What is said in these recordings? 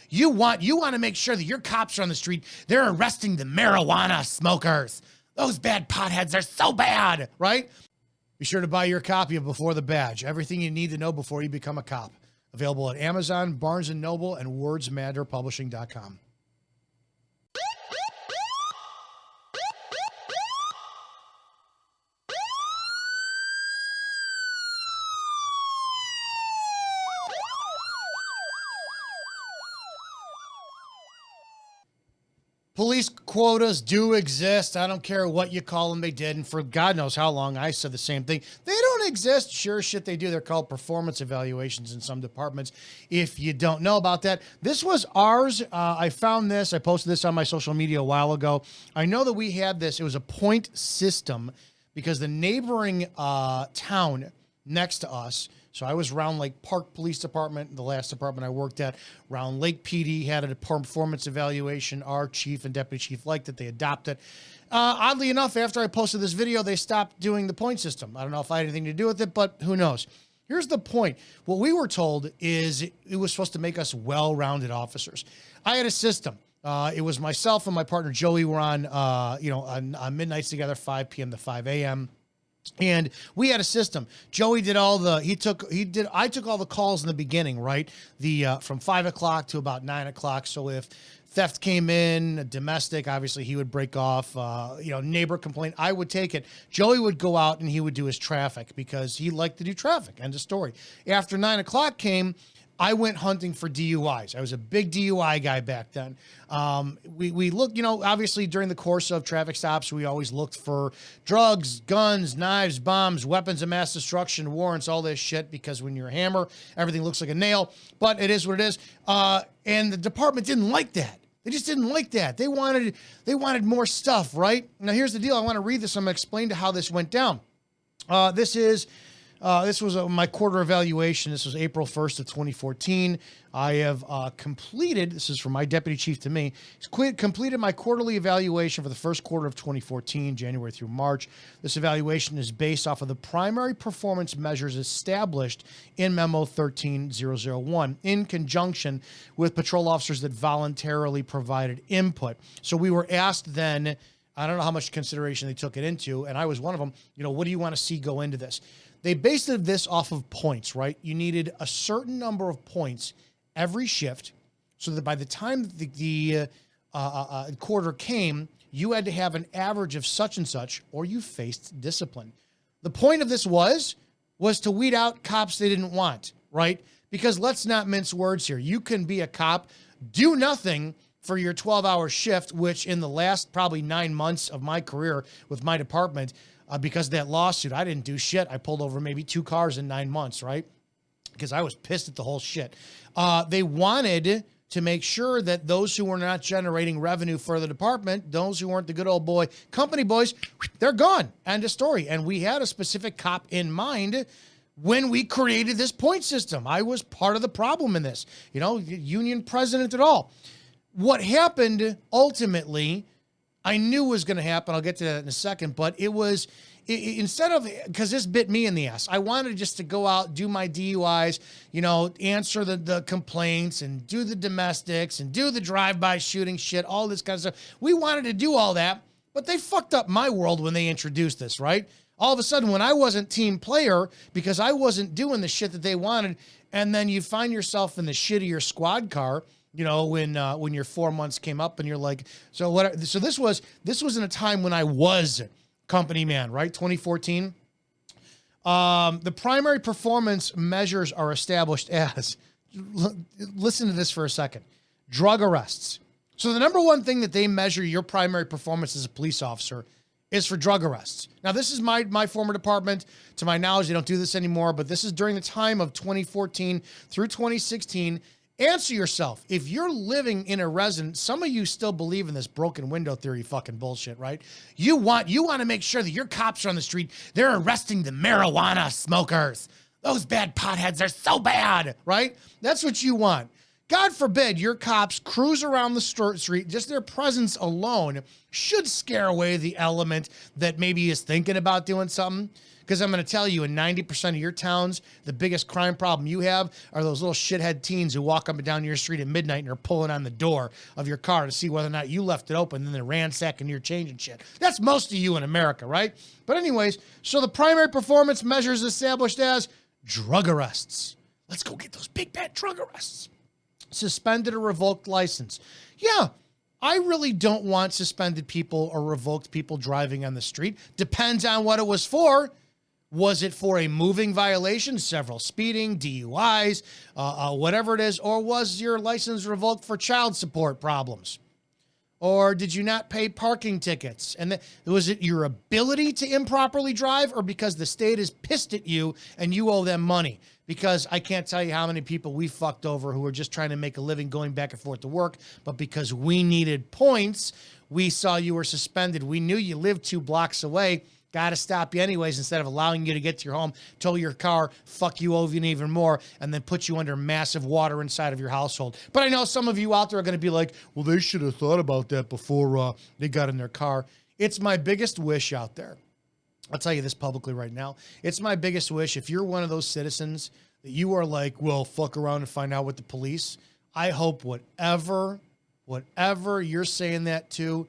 You want to make sure that your cops are on the street. They're arresting the marijuana smokers. Those bad potheads are so bad, right? Be sure to buy your copy of Before the Badge. Everything you need to know before you become a cop. Available at Amazon, Barnes & Noble, and wordsmatterpublishing.com. Police quotas do exist. I don't care what you call them, they did. And for God knows how long, I said the same thing. They don't exist. Sure shit they do. They're called performance evaluations in some departments. If you don't know about that, this was ours. I found this. I posted this on my social media a while ago. I know that we had this. It was a point system because the neighboring town next to us, so I was Round Lake Park Police Department, the last department I worked at. Round Lake PD had a performance evaluation. Our chief and deputy chief liked it. They adopted it. Oddly enough, after I posted this video, they stopped doing the point system. I don't know if I had anything to do with it, but who knows? Here's the point. What we were told is it was supposed to make us well-rounded officers. I had a system. It was myself and my partner Joey were on, on midnights together, 5 p.m. to 5 a.m. And we had a system. Joey did I took all the calls in the beginning, right? From 5 o'clock to about 9 o'clock. So if theft came in, domestic, obviously he would break off, neighbor complaint, I would take it. Joey would go out and he would do his traffic because he liked to do traffic. End of story. After 9 o'clock came, I went hunting for DUIs. I was a big DUI guy back then. We looked, obviously during the course of traffic stops, we always looked for drugs, guns, knives, bombs, weapons of mass destruction, warrants, all this shit, because when you're a hammer, everything looks like a nail, but it is what it is. And the department didn't like that. They just didn't like that. They wanted more stuff, right? Now here's the deal. I want to read this. I'm going to explain to how this went down. This was my quarter evaluation. This was April 1st of 2014. I have completed, this is from my deputy chief to me, completed my quarterly evaluation for the first quarter of 2014, January through March. This evaluation is based off of the primary performance measures established in Memo 13001 in conjunction with patrol officers that voluntarily provided input. So we were asked then, I don't know how much consideration they took it into, and I was one of them, what do you want to see go into this? They based this off of points, right? You needed a certain number of points every shift so that by the time the quarter came, you had to have an average of such and such or you faced discipline. The point of this was to weed out cops they didn't want, right? Because let's not mince words here. You can be a cop, do nothing for your 12-hour shift, which in the last probably 9 months of my career with my department, because of that lawsuit, I didn't do shit. I pulled over maybe 2 cars in 9 months, right? Because I was pissed at the whole shit. They wanted to make sure that those who were not generating revenue for the department, those who weren't the good old boy company boys, they're gone. End of story. And we had a specific cop in mind when we created this point system. I was part of the problem in this, union president at all. What happened ultimately, I knew was going to happen. I'll get to that in a second, but instead of, because this bit me in the ass, I wanted just to go out, do my DUIs, answer the complaints and do the domestics and do the drive-by shooting shit, all this kind of stuff. We wanted to do all that, but they fucked up my world when they introduced this, right? All of a sudden, when I wasn't team player because I wasn't doing the shit that they wanted, and then you find yourself in the shittier squad car, when your 4 months came up and you're like, so what? So this was in a time when I was company man, right? 2014. The primary performance measures are established as, listen to this for a second, drug arrests. So the number one thing that they measure your primary performance as a police officer is for drug arrests. Now, this is my former department. To my knowledge, they don't do this anymore, but this is during the time of 2014 through 2016. Answer yourself. If you're living in a residence, some of you still believe in this broken window theory fucking bullshit, right? You want to make sure that your cops are on the street. They're arresting the marijuana smokers. Those bad potheads are so bad, right? That's what you want. God forbid your cops cruise around the street. Just their presence alone should scare away the element that maybe is thinking about doing something. Because I'm going to tell you, in 90% of your towns, the biggest crime problem you have are those little shithead teens who walk up and down your street at midnight and are pulling on the door of your car to see whether or not you left it open, and then they're ransacking your change and shit. That's most of you in America, right? But anyways, so the primary performance measures established as drug arrests. Let's go get those big bad drug arrests. Suspended or revoked license. Yeah, I really don't want suspended people or revoked people driving on the street. Depends on what it was for. Was it for a moving violation, several speeding, DUIs, whatever it is, or was your license revoked for child support problems? Or did you not pay parking tickets? And was it your ability to improperly drive, or because the state is pissed at you and you owe them money? Because I can't tell you how many people we fucked over who were just trying to make a living going back and forth to work, but because we needed points, we saw you were suspended. We knew you lived 2 blocks away. Got to stop you anyways instead of allowing you to get to your home, tow your car, fuck you over even more, and then put you under massive water inside of your household. But I know some of you out there are going to be like, well, they should have thought about that before they got in their car. It's my biggest wish out there. I'll tell you this publicly right now. It's my biggest wish. If you're one of those citizens that you are like, well, fuck around and find out with the police, I hope whatever you're saying that to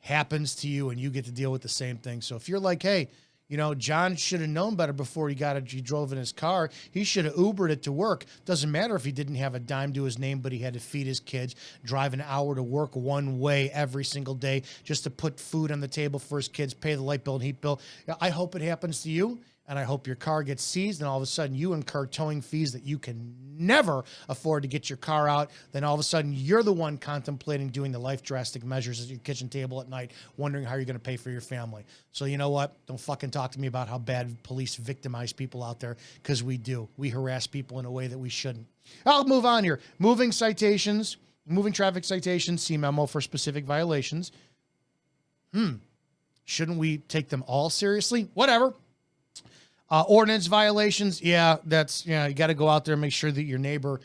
happens to you and you get to deal with the same thing. So if you're like, hey, you know, John should have known better before he drove in his car. He should have Ubered it to work. Doesn't matter if he didn't have a dime to his name, but he had to feed his kids, drive an hour to work one way every single day just to put food on the table for his kids, pay the light bill and heat bill. I hope it happens to you. And I hope your car gets seized and all of a sudden you incur towing fees that you can never afford to get your car out. Then all of a sudden you're the one contemplating doing the life drastic measures at your kitchen table at night, wondering how you're going to pay for your family. So you know what? Don't fucking talk to me about how bad police victimize people out there, because we do. We harass people in a way that we shouldn't. I'll move on here. Moving traffic citations, see memo for specific violations. Shouldn't we take them all seriously? Whatever. Ordinance violations, you got to go out there and make sure that your neighbor,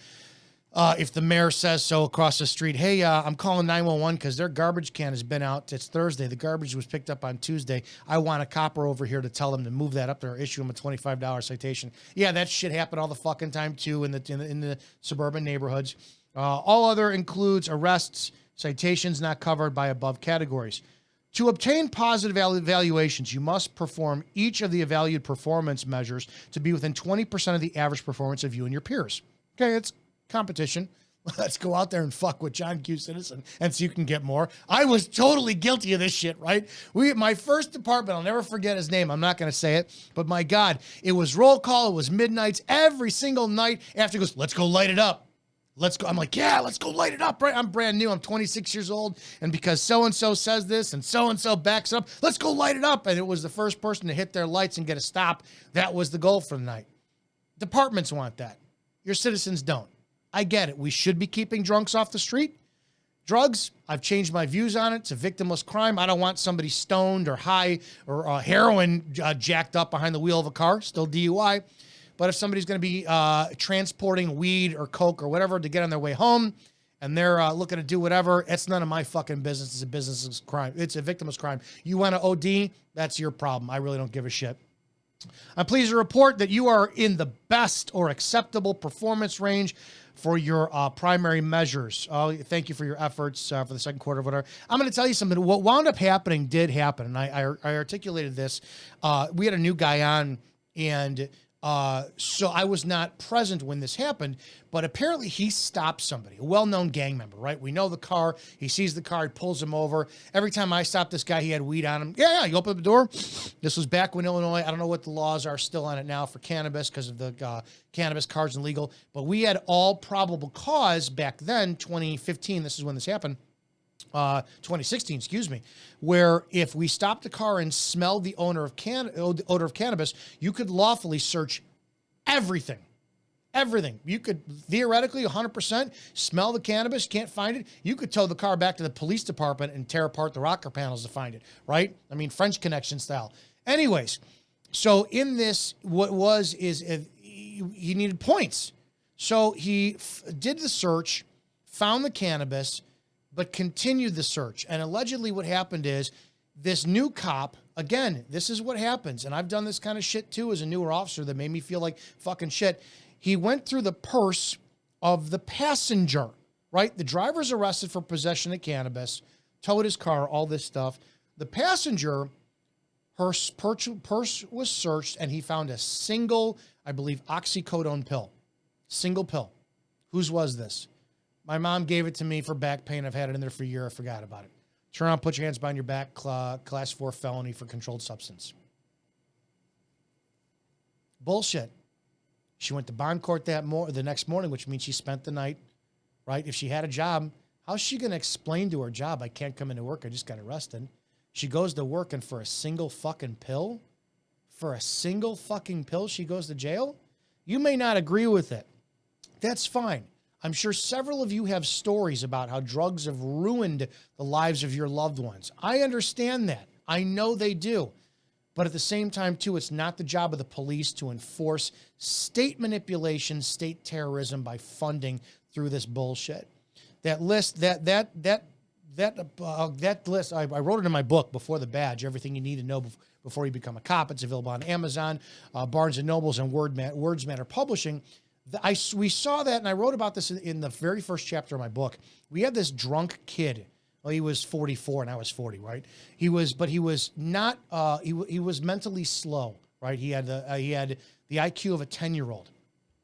if the mayor says so across the street, hey, I'm calling 911 because their garbage can has been out. It's Thursday. The garbage was picked up on Tuesday. I want a copper over here to tell them to move that up there or issue them a $25 citation. Yeah, that shit happen all the fucking time too in the suburban neighborhoods. All other includes arrests, citations not covered by above categories. To obtain positive evaluations, you must perform each of the evaluated performance measures to be within 20% of the average performance of you and your peers. Okay, it's competition. Let's go out there and fuck with John Q. Citizen and see who can get more. I was totally guilty of this shit, right? My first department, I'll never forget his name. I'm not going to say it, but my God, it was roll call. It was midnights every single night. After he goes, let's go light it up. Let's go. I'm like, yeah, let's go light it up, right? I'm brand new. I'm 26 years old. And because so-and-so says this and so-and-so backs up, let's go light it up. And it was the first person to hit their lights and get a stop. That was the goal for the night. Departments want that. Your citizens don't. I get it. We should be keeping drunks off the street. Drugs, I've changed my views on it. It's a victimless crime. I don't want somebody stoned or high or heroin jacked up behind the wheel of a car. Still DUI. But if somebody's going to be transporting weed or coke or whatever to get on their way home and they're looking to do whatever, it's none of my fucking business. It's a business crime. It's a victimless crime. You want to OD? That's your problem. I really don't give a shit. I'm pleased to report that you are in the best or acceptable performance range for your primary measures. Thank you for your efforts for the second quarter of whatever. I'm going to tell you something. What wound up happening did happen, and I articulated this. We had a new guy on, and so I was not present when this happened, but apparently he stopped somebody, a well-known gang member, right? We know the car. He sees the car. He pulls him over. Every time I stopped this guy, he had weed on him. Yeah, you open up the door. This was back when Illinois, I don't know what the laws are still on it now for cannabis because of the cannabis cards and legal, but we had all probable cause back then, 2015. This is when this happened. 2016, excuse me, where if we stopped the car and smelled the odor of cannabis, you could lawfully search everything. Everything. You could theoretically 100% smell the cannabis, can't find it. You could tow the car back to the police department and tear apart the rocker panels to find it, right? I mean, French Connection style. Anyways, so in this, he needed points. So he did the search, found the cannabis, but continued the search. And allegedly what happened is this new cop Again, this is what happens. And I've done this kind of shit too as a newer officer that made me feel like fucking shit. He went through the purse of the passenger, right? The driver's arrested for possession of cannabis, towed his car, all this stuff. The passenger, her purse was searched and he found a single, I believe, oxycodone pill. Single pill. Whose was this? My mom gave it to me for back pain. I've had it in there for a year. I forgot about it. Turn around, put your hands behind your back, class 4 felony for controlled substance. Bullshit. She went to bond court the next morning, which means she spent the night, right? If she had a job, how's she going to explain to her job, I can't come into work, I just got arrested? She goes to work and for a single fucking pill, she goes to jail? You may not agree with it. That's fine. I'm sure several of you have stories about how drugs have ruined the lives of your loved ones. I understand that. I know they do. But at the same time, too, it's not the job of the police to enforce state manipulation, state terrorism by funding through this bullshit. That list, that list, I wrote it in my book, Before the Badge, Everything You Need to Know Before You Become a Cop. It's available on Amazon, Barnes & Nobles, and Words Matter Publishing. We saw that, and I wrote about this in the very first chapter of my book. We had this drunk kid. Well, he was 44 and I was 40, right? He was not, he was mentally slow, right? He had the IQ of a 10-year-old.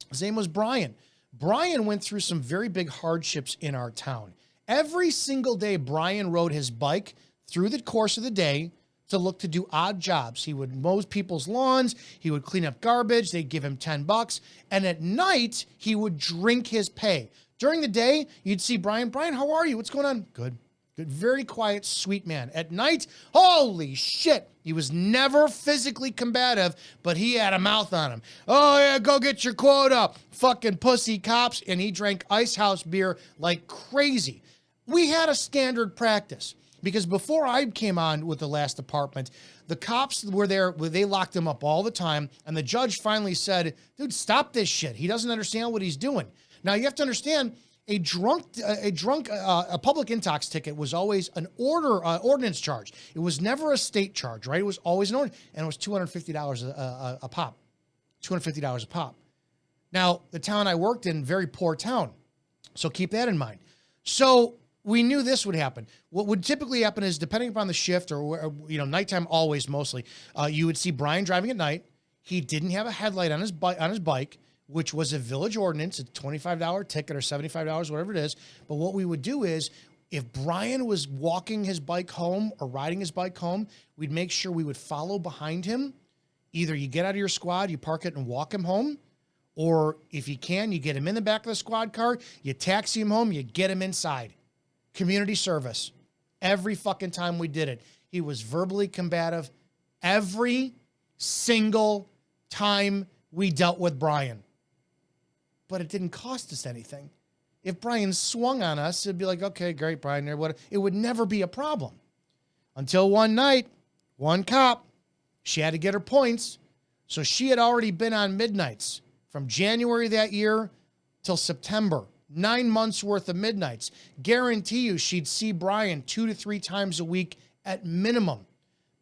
His name was Brian. Brian went through some very big hardships in our town. Every single day, Brian rode his bike through the course of the day to look to do odd jobs. He would mow people's lawns. He would clean up garbage. They'd give him $10. And at night, he would drink his pay. During the day, you'd see Brian. Brian, how are you? What's going on? Good. Good. Very quiet, sweet man. At night, holy shit. He was never physically combative, but he had a mouth on him. Oh, yeah, go get your quota. Fucking pussy cops. And he drank Ice House beer like crazy. We had a standard practice. Because before I came on with the last department, the cops were there, they locked him up all the time, and the judge finally said, dude, stop this shit. He doesn't understand what he's doing. Now, you have to understand, a public intox ticket was always an ordinance charge. It was never a state charge, right? It was always an ordinance, and it was $250 a pop. $250 a pop. Now, the town I worked in, very poor town, so keep that in mind. So we knew this would happen. What would typically happen is, depending upon the shift or nighttime, always mostly, you would see Brian driving at night. He didn't have a headlight on his bike, which was a village ordinance, a $25 ticket or $75, whatever it is. But what we would do is, if Brian was walking his bike home or riding his bike home, we'd make sure we would follow behind him. Either you get out of your squad, you park it and walk him home, or if you can, you get him in the back of the squad car, you taxi him home, you get him inside. Community service. Every fucking time we did it. He was verbally combative every single time we dealt with Brian. But it didn't cost us anything. If Brian swung on us, it'd be like, okay, great, Brian. It would never be a problem. Until one night, one cop, she had to get her points. So she had already been on midnights from January that year till September. 9 months worth of midnights. Guarantee you she'd see Brian 2 to 3 times a week at minimum.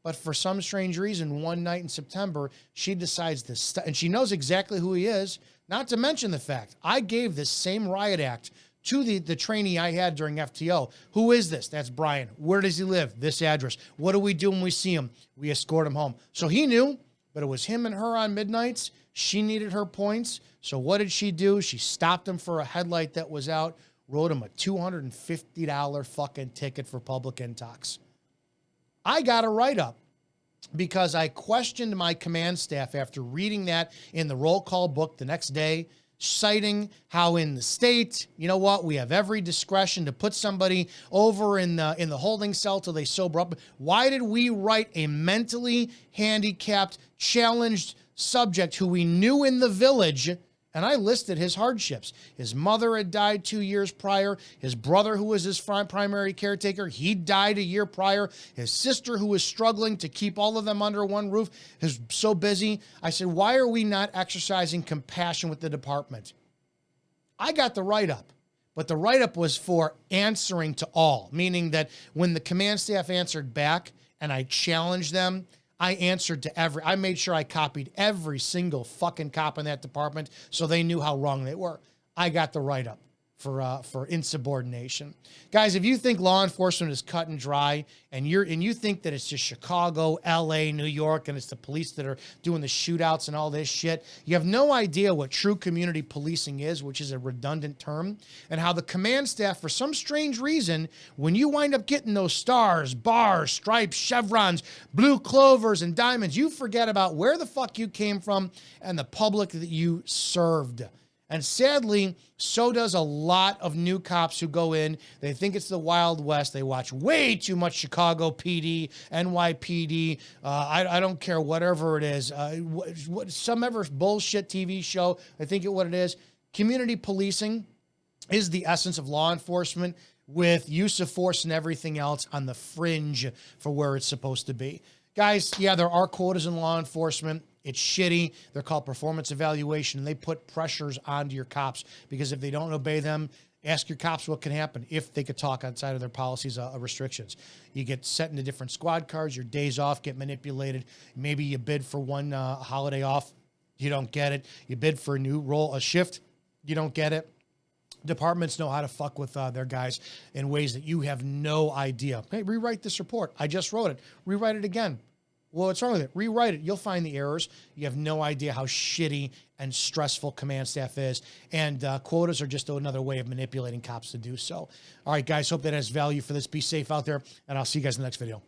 But for some strange reason, one night in September, she decides this, and she knows exactly who he is. Not to mention the fact, I gave this same riot act to the trainee I had during FTO. Who is this? That's Brian. Where does he live? This address. What do we do when we see him? We escort him home. So he knew, but it was him and her on midnights. She needed her points. So what did she do? She stopped him for a headlight that was out, wrote him a $250 fucking ticket for public intox. I got a write-up because I questioned my command staff after reading that in the roll call book the next day, citing how in the state, you know what, we have every discretion to put somebody over in the holding cell till they sober up. Why did we write a mentally handicapped, challenged subject who we knew in the village? And I listed his hardships. His mother had died 2 years prior. His brother, who was his primary caretaker, he died a year prior. His sister, who was struggling to keep all of them under one roof, is so busy. I said, why are we not exercising compassion with the department? I got the write-up, but the write-up was for answering to all, meaning that when the command staff answered back and I challenged them, I answered to I made sure I copied every single fucking cop in that department so they knew how wrong they were. I got the write-up for insubordination. Guys, if you think law enforcement is cut and dry and you think that it's just Chicago, LA, New York, and it's the police that are doing the shootouts and all this shit, you have no idea what true community policing is, which is a redundant term, and how the command staff, for some strange reason, when you wind up getting those stars, bars, stripes, chevrons, blue clovers, and diamonds, you forget about where the fuck you came from and the public that you served. And sadly, so does a lot of new cops who go in. They think it's the Wild West. They watch way too much Chicago PD, NYPD. I don't care, whatever it is. Some ever bullshit TV show. I think what it is. Community policing is the essence of law enforcement with use of force and everything else on the fringe for where it's supposed to be. Guys, yeah, there are quotas in law enforcement. It's shitty. They're called performance evaluation, and they put pressures onto your cops because if they don't obey them, ask your cops what can happen if they could talk outside of their policies, restrictions. You get set into different squad cars. Your days off get manipulated. Maybe you bid for one holiday off. You don't get it. You bid for a new role, a shift. You don't get it. Departments know how to fuck with their guys in ways that you have no idea. Hey, rewrite this report. I just wrote it. Rewrite it again. Well, what's wrong with it? Rewrite it. You'll find the errors. You have no idea how shitty and stressful command staff is. And quotas are just another way of manipulating cops to do so. All right, guys, hope that has value for this. Be safe out there, and I'll see you guys in the next video.